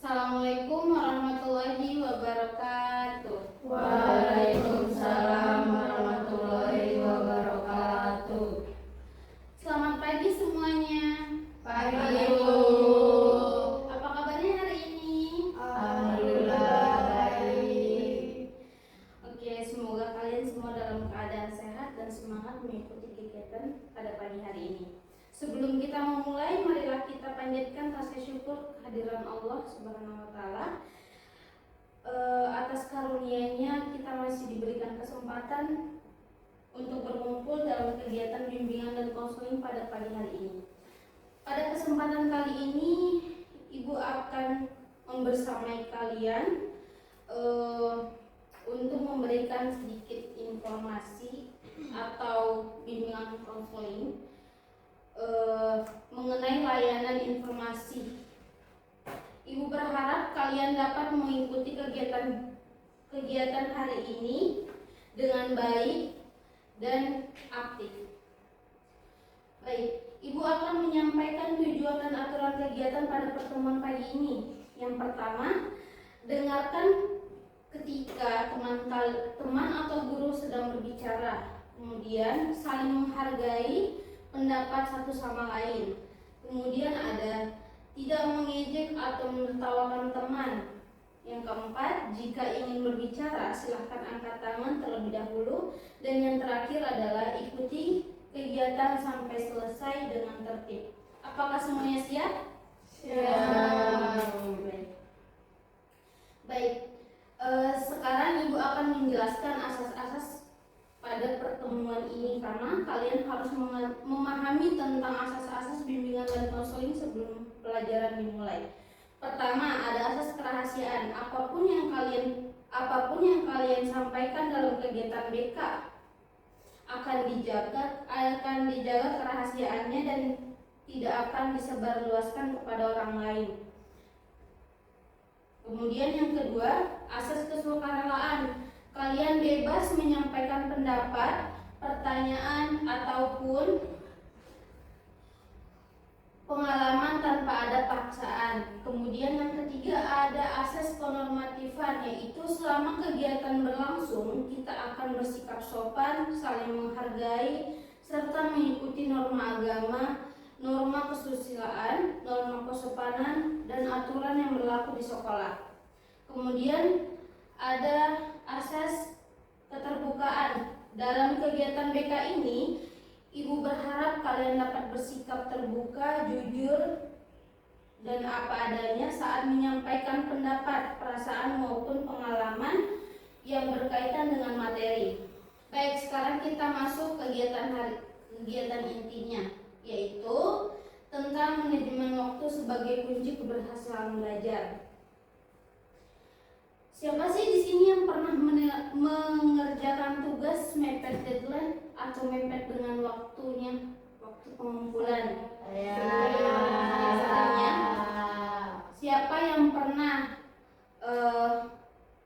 Assalamualaikum warahmatullahi wabarakatuh. Waalaikumsalam warahmatullahi wabarakatuh. Selamat pagi semuanya. Pagi Bu. Apa kabarnya hari ini? Alhamdulillah baik. Oke, semoga kalian semua dalam keadaan sehat dan semangat mengikuti kegiatan pada pagi hari ini. Sebelum kita memulai, marilah kita panjatkan rasa syukur kehadiran Allah Subhanahu wa Ta'ala. Atas karunia-Nya kita masih diberikan kesempatan untuk berkumpul dalam kegiatan bimbingan dan konseling pada pagi hari ini. Pada kesempatan kali ini, Ibu akan membersamai kalian untuk memberikan sedikit informasi atau bimbingan konseling mengenai layanan informasi. Ibu berharap kalian dapat mengikuti kegiatan hari ini dengan baik dan aktif. Baik, Ibu akan menyampaikan tujuan dan aturan kegiatan pada pertemuan pagi ini. Yang pertama, dengarkan ketika teman atau guru sedang berbicara. Kemudian saling menghargai pendapat satu sama lain. Kemudian ada tidak mengejek atau menertawakan teman. Yang keempat, jika ingin berbicara silahkan angkat tangan terlebih dahulu. Dan yang terakhir adalah ikuti kegiatan sampai selesai dengan tertib. Apakah semuanya siap? Siap. Baik. Sekarang Ibu akan menjelaskan asas-asas pada pertemuan ini karena kalian harus memahami tentang asas-asas bimbingan dan konseling sebelum pelajaran dimulai. Pertama, ada asas kerahasiaan. Apapun yang kalian sampaikan dalam kegiatan BK akan dijaga kerahasiaannya dan tidak akan disebarluaskan kepada orang lain. Kemudian yang kedua, asas kesukarelaan. Kalian bebas menyampaikan pendapat, pertanyaan ataupun pengalaman tanpa ada paksaan. Kemudian yang ketiga ada asas kenormatifan, yaitu selama kegiatan berlangsung kita akan bersikap sopan, saling menghargai, serta mengikuti norma agama, norma kesusilaan, norma kesopanan, dan aturan yang berlaku di sekolah. Kemudian ada asas keterbukaan. Dalam kegiatan BK ini, Ibu berharap kalian dapat bersikap terbuka, jujur, dan apa adanya saat menyampaikan pendapat, perasaan maupun pengalaman yang berkaitan dengan materi. Baik, sekarang kita masuk kegiatan intinya, yaitu tentang manajemen waktu sebagai kunci keberhasilan belajar. Siapa sih di sini yang pernah mengerjakan tugas mepet deadline atau mepet dengan waktu pengumpulan? Biasanya, siapa yang pernah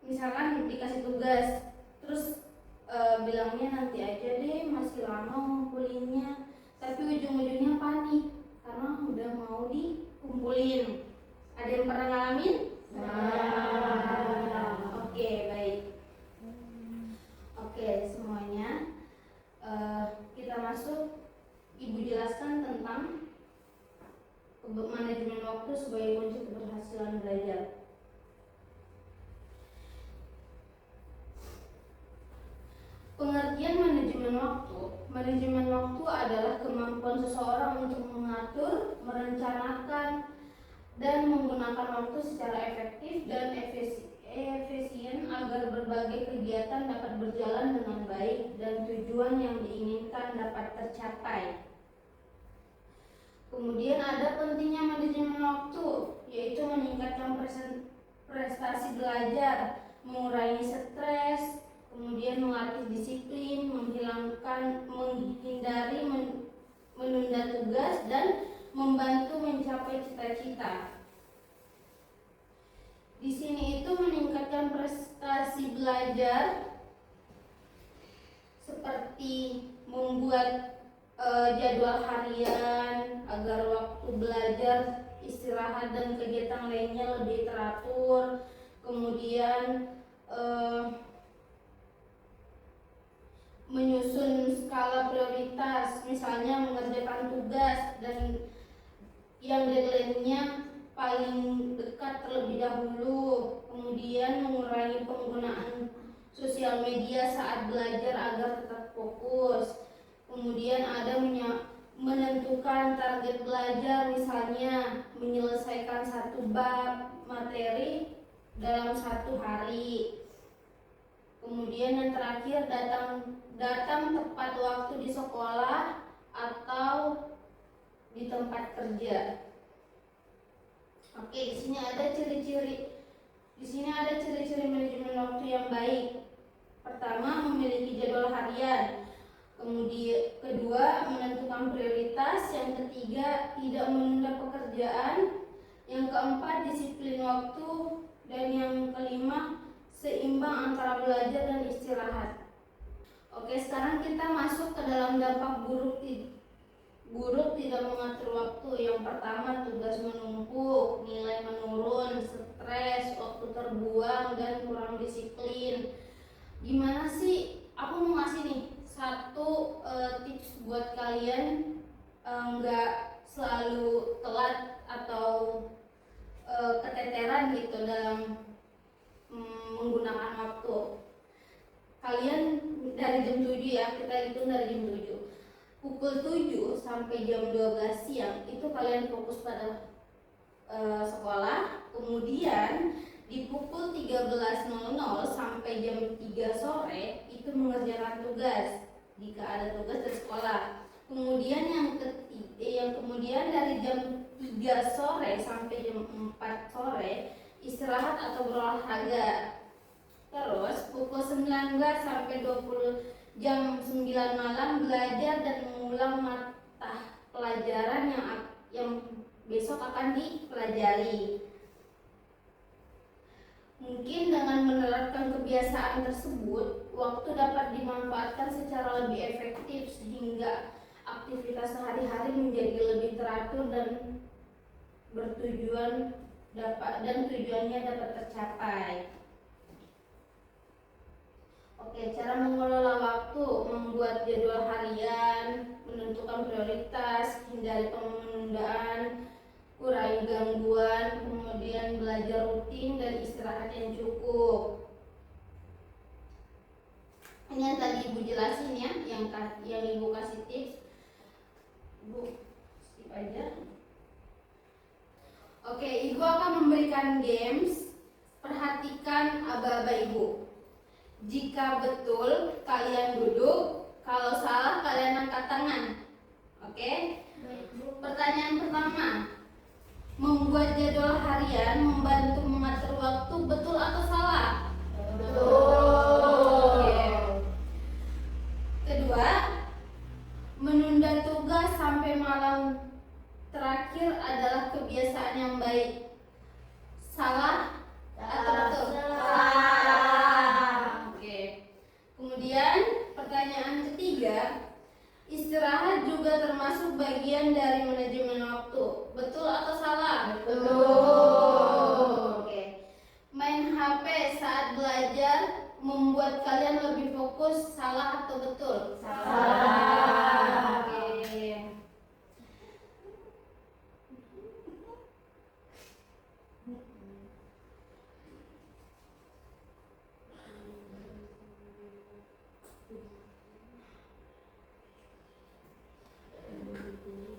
misalkan dikasih tugas terus bilangnya nanti aja deh, masih lama ngumpulinnya, tapi ujung-ujungnya panik karena udah mau dikumpulin. Ada yang pernah ngalamin? Oke, baik. Oke, semuanya kita masuk. Ibu jelaskan tentang manajemen waktu sebagai kunci keberhasilan belajar. Pengertian manajemen waktu. Manajemen waktu adalah kemampuan seseorang untuk mengatur, merencanakan, dan menggunakan waktu secara efektif dan efisien agar berbagai kegiatan dapat berjalan dengan baik dan tujuan yang diinginkan dapat tercapai. Kemudian ada pentingnya manajemen waktu, yaitu meningkatkan prestasi belajar, mengurangi stres, kemudian melatih disiplin, menghindari menunda tugas, dan membantu mencapai cita-cita. Di sini itu meningkatkan prestasi belajar seperti membuat jadwal harian agar waktu belajar istirahat dan kegiatan lainnya lebih teratur. Kemudian menyusun skala prioritas, misalnya mengerjakan tugas dan yang deadline-nya paling dekat terlebih dahulu. Kemudian mengurangi penggunaan sosial media saat belajar agar tetap fokus. Kemudian ada menentukan target belajar, misalnya menyelesaikan satu bab materi dalam satu hari. Kemudian yang terakhir, datang tepat waktu di sekolah atau di tempat kerja. Oke, di sini ada ciri-ciri. Di sini ada ciri-ciri manajemen waktu yang baik. Pertama, memiliki jadwal harian. Kemudian kedua, menentukan prioritas. Yang ketiga, tidak menunda pekerjaan. Yang keempat, disiplin waktu. Dan yang kelima, seimbang antara belajar dan istirahat. Oke, sekarang kita masuk ke dalam dampak buruk tidak mengatur waktu. Yang pertama, tugas menumpuk, nilai menurun, stres, waktu terbuang, dan kurang disiplin. Gimana sih? Aku mau ngasih nih satu tips buat kalian nggak selalu telat atau keteteran gitu dalam menggunakan waktu. Kalian dari jam 7 ya, kita hitung dari jam 7. Pukul 7 sampai jam 12 siang itu kalian fokus pada sekolah. Kemudian di pukul 13.00 sampai jam 3 sore itu mengerjakan tugas jika ada tugas dari sekolah. Kemudian yang kemudian dari jam 3 sore sampai jam 4 sore istirahat atau berolahraga. Terus pukul 19 sampai 20 jam 9 malam belajar dan mengulang mata pelajaran yang besok akan dipelajari. Mungkin dengan menerapkan kebiasaan tersebut, waktu dapat dimanfaatkan secara lebih efektif sehingga aktivitas sehari-hari menjadi lebih teratur dan tujuannya dapat tercapai. Oke, cara mengelola waktu: membuat jadwal harian, menentukan prioritas, hindari penundaan, kurangi gangguan, kemudian belajar rutin dan istirahat yang cukup. Ini yang tadi Ibu jelasin ya, yang Ibu kasih tips. Ibu skip aja. Oke, Ibu akan memberikan games. Perhatikan aba-aba Ibu. Jika betul, kalian duduk. Kalau salah, kalian angkat tangan. Oke? Pertanyaan pertama. Membuat jadwal harian membantu mengatur waktu, betul atau salah? Betul. Oke. Kedua, menunda tugas sampai malam terakhir adalah kebiasaan yang baik. Salah atau betul? Kemudian pertanyaan ketiga, istirahat juga termasuk bagian dari manajemen waktu. Betul atau salah? Betul. Oke. Main HP saat belajar membuat kalian lebih fokus. Salah atau betul? Salah. Oke.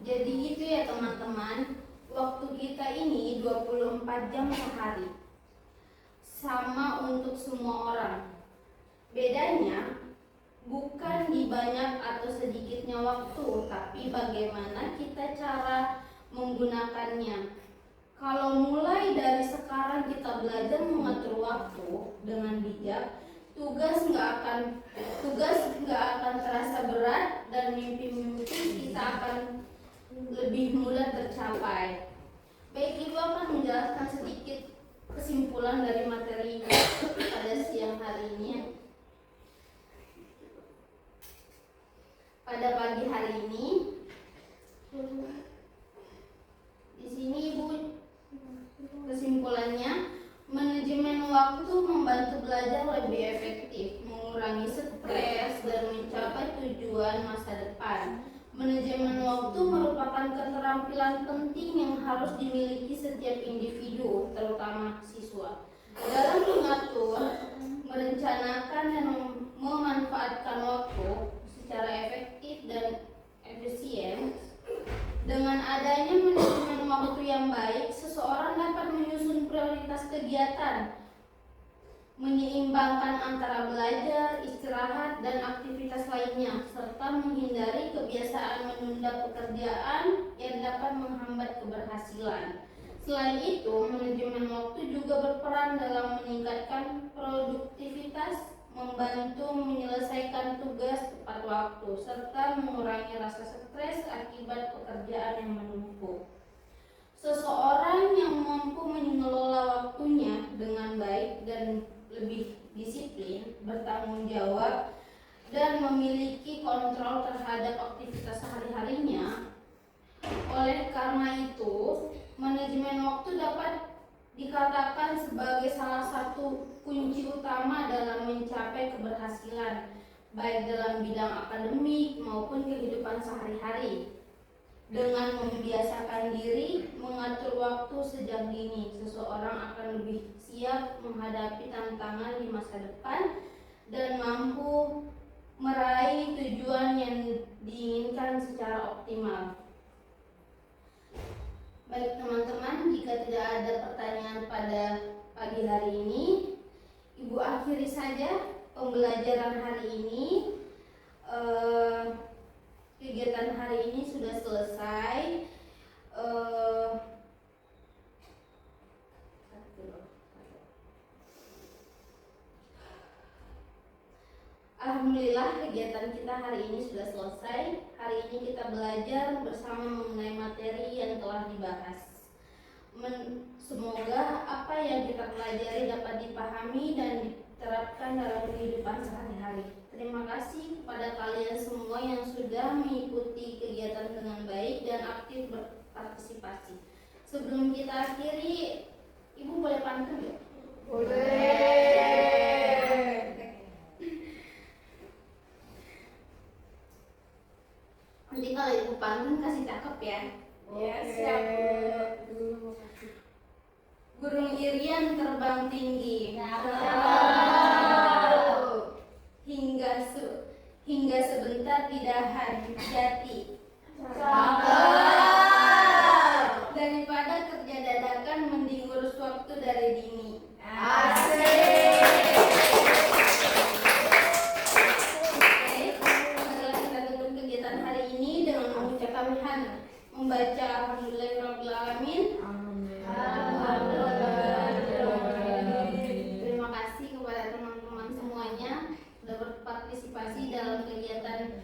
Jadi gitu ya teman-teman, waktu kita ini 24 jam sehari. Sama untuk semua orang. Bedanya bukan di banyak atau sedikitnya waktu, tapi bagaimana kita cara menggunakannya. Kalau mulai dari sekarang kita belajar mengatur waktu dengan bijak, tugas nggak akan terasa berat dan mimpi-mimpi kita akan lebih mudah tercapai. Baik, Ibu akan menjelaskan sedikit kesimpulan dari materi pada siang hari ini. Pada pagi hari ini, di sini sini Ibu kesimpulannya, manajemen waktu membantu belajar lebih efektif, mengurangi stres, dan mencapai tujuan masa depan. Manajemen waktu merupakan keterampilan penting yang harus dimiliki setiap individu, terutama siswa. Dalam mengatur, merencanakan, dan memanfaatkan waktu secara efektif dan efisien, dengan adanya manajemen waktu yang baik, seseorang dapat menyusun prioritas kegiatan, menyeimbangkan antara belajar, istirahat, dan aktivitas lainnya, serta menghindari kebiasaan menunda pekerjaan yang dapat menghambat keberhasilan. Selain itu, manajemen waktu juga berperan dalam meningkatkan produktivitas, membantu menyelesaikan tugas tepat waktu, serta mengurangi rasa stres akibat pekerjaan yang menumpuk. Seseorang yang mampu mengelola waktunya dengan baik dan lebih disiplin, bertanggung jawab, dan memiliki kontrol terhadap aktivitas sehari-harinya. Oleh karena itu, manajemen waktu dapat dikatakan sebagai salah satu kunci utama dalam mencapai keberhasilan, baik dalam bidang akademik maupun kehidupan sehari-hari. Dengan membiasakan diri mengatur waktu sejak dini, seseorang akan lebih siap menghadapi tantangan di masa depan dan mampu meraih tujuan yang diinginkan secara optimal. Baik teman-teman, jika tidak ada pertanyaan pada pagi hari ini, Ibu akhiri saja pembelajaran hari ini. Kegiatan hari ini sudah selesai. Alhamdulillah, kegiatan kita hari ini sudah selesai. Hari ini kita belajar bersama mengenai materi yang telah dibahas. Semoga apa yang kita pelajari dapat dipahami dan diterapkan dalam kehidupan sehari-hari. Terima kasih kepada kalian semua yang sudah mengikuti kegiatan dengan baik dan aktif berpartisipasi. Sebelum kita akhiri, Ibu boleh pantun ya? Boleh. Nanti kalau Ibu pantun kasih cakep ya. Ya, siap. Burung irian terbang tinggi, hingga sebentar di dahan jati. Daripada kerja dadakan, mending urus waktu dari dini. Asik. Oke, setelah kita tutup kegiatan hari ini dengan mengucapkan membaca Alhamdulillahirrahmanirrahim. Terima kasih kepada teman-teman semuanya sudah berpartisipasi dalam kegiatan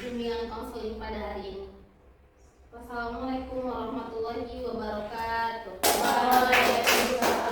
bimbingan konseling pada hari ini. Wassalamualaikum warahmatullahi wabarakatuh. Waalaikumsalam.